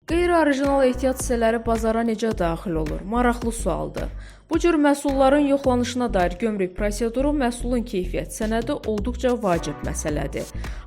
Qeyri-orijinal ehtiyat hissələri bazara necə daxil olur? Maraqlı sualdır. Bu cür məhsulların yoxlanışına dair gömrük proseduru məhsulun keyfiyyət sənədi olduqca vacib məsələdir.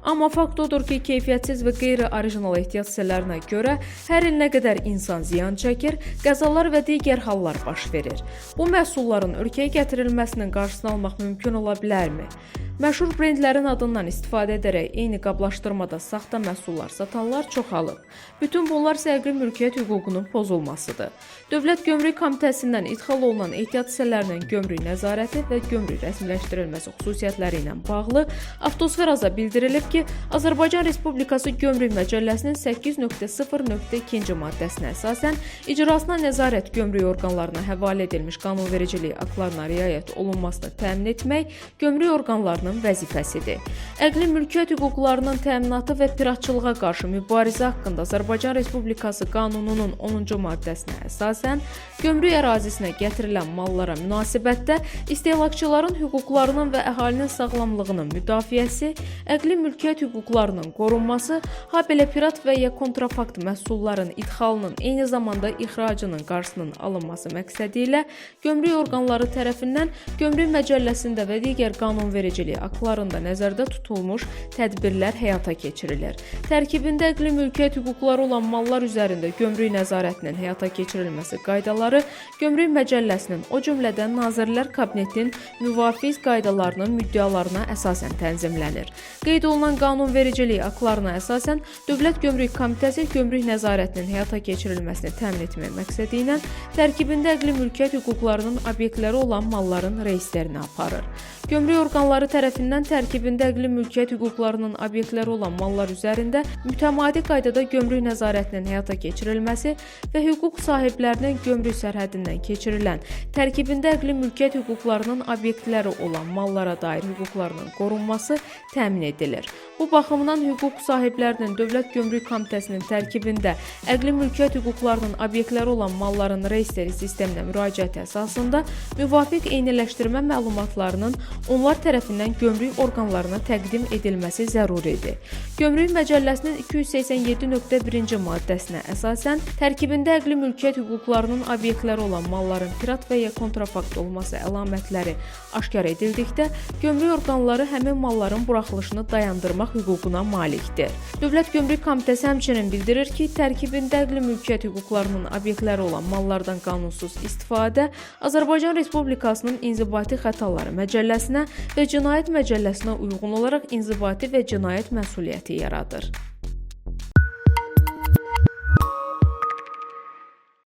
Amma fakt odur ki, keyfiyyətsiz və qeyri-orijinal ehtiyat hissələrinə görə hər il nə qədər insan ziyan çəkir, qəzalar və digər hallar baş verir. Bu məhsulların ölkəyə gətirilməsinin qarşısını almaq mümkün ola bilərmi? Məşhur brendlərin adından istifadə edərək eyni qablaşdırmada saxta məhsullar satanlar çoxalıb. Bütün bunlar sərqi mülkiyyət hüququnun pozulmasıdır. Dövlət Gömrük Komitəsindən idxal olunan ehtiyat hissələrinin gömrük nəzarəti və gömrük rəsmiləşdirilməsi xüsusiyyətləri ilə bağlı Avtosferaza bildirilib ki, Azərbaycan Respublikası Gömrük Məcəlləsinin 8.0.2-ci maddəsinə əsasən icrasına nəzarət gömrük orqanlarına həvalə edilmiş qanunvericilik aktlarına riayət olunmasını təmin etmək gömrük orqanlarının vəzifəsidir. Əqli mülkiyyət hüquqlarının təminatı və piratçılığa qarşı mübarizə haqqında Azərbaycan Respublikası qanununun 10-cu maddəsinə əsasən gömrük ərazisinə gətirilən mallara münasibətdə istehlakçıların hüquqlarının və əhalinin sağlamlığının müdafiəsi, əqli mülkiyyət hüquqlarının qorunması, habelə pirat və ya kontrafakt məhsulların idxalının eyni zamanda ixracının qarşısının alınması məqsədi ilə gömrük orqanları tərəfindən Gömrük Məcəlləsində və digər qanunvericilik aktlarında nəzərdə tutulmuş tədbirlər həyata keçirilir. Tərkibində əqli mülkiyyət hüquqları olan mallar üzərində gömrük nəzarətinin həyata keçirilməsi qaydaları Gömrük Məcəlləsinin, o cümlədən Nazirlər Kabinetinin müvafiq qaydalarının müddəalarına əsasən tənzimlənir. Qeyd olunan qanunvericilik aktlarına əsasən Dövlət Gömrük Komitəsi gömrük nəzarətinin həyata keçirilməsini təmin etmək məqsədi ilə tərkibində əqli mülkiyyət hüquqlarının obyektləri olan malların reyslərini aparır. Gömrük orqanları tərəfindən tərkibində əqli mülkiyyət hüquqlarının obyektləri olan mallar üzərində mütəmadi qaydada gömrük nəzarətinin həyata keçirilməsi və hüquq sahiblərinin gömrük sərhədindən keçirilən tərkibində əqli mülkiyyət hüquqlarının obyektləri olan mallara dair hüquqlarının qorunması təmin edilir. Bu baxımdan hüquq sahiblərinin Dövlət Gömrük Komitəsinin tərkibində əqli mülkiyyət hüquqlarının obyektləri olan malların reysləri sisteminə müraciəti əsasında müvafiq eyniləşdirmə məlumatlarının onlar tərəfindən gömrük orqanlarına təqdim edilməsi zəruridir. Gömrük Məcəlləsinin 287.1-ci maddəsinə əsasən tərkibində əqli mülkiyyət hüquqlarının obyektləri olan malların pirat və ya kontrafakt olması əlamətləri aşkar edildikdə gömrük orqanları həmin malların buraxılışını dayandırmaq hüququna malikdir. Dövlət Gömrük Komitəsi həmçinin bildirir ki, tərkibində əqli mülkiyyət hüquqlarının obyektləri olan mallardan qanunsuz istifadə Azərbaycan Respublikasının İnzibati Xətaları Məcəlləsinə və Cinayət Məcəlləsinə uyğun olaraq inzibati və cinayət məsuliyyəti yaradır.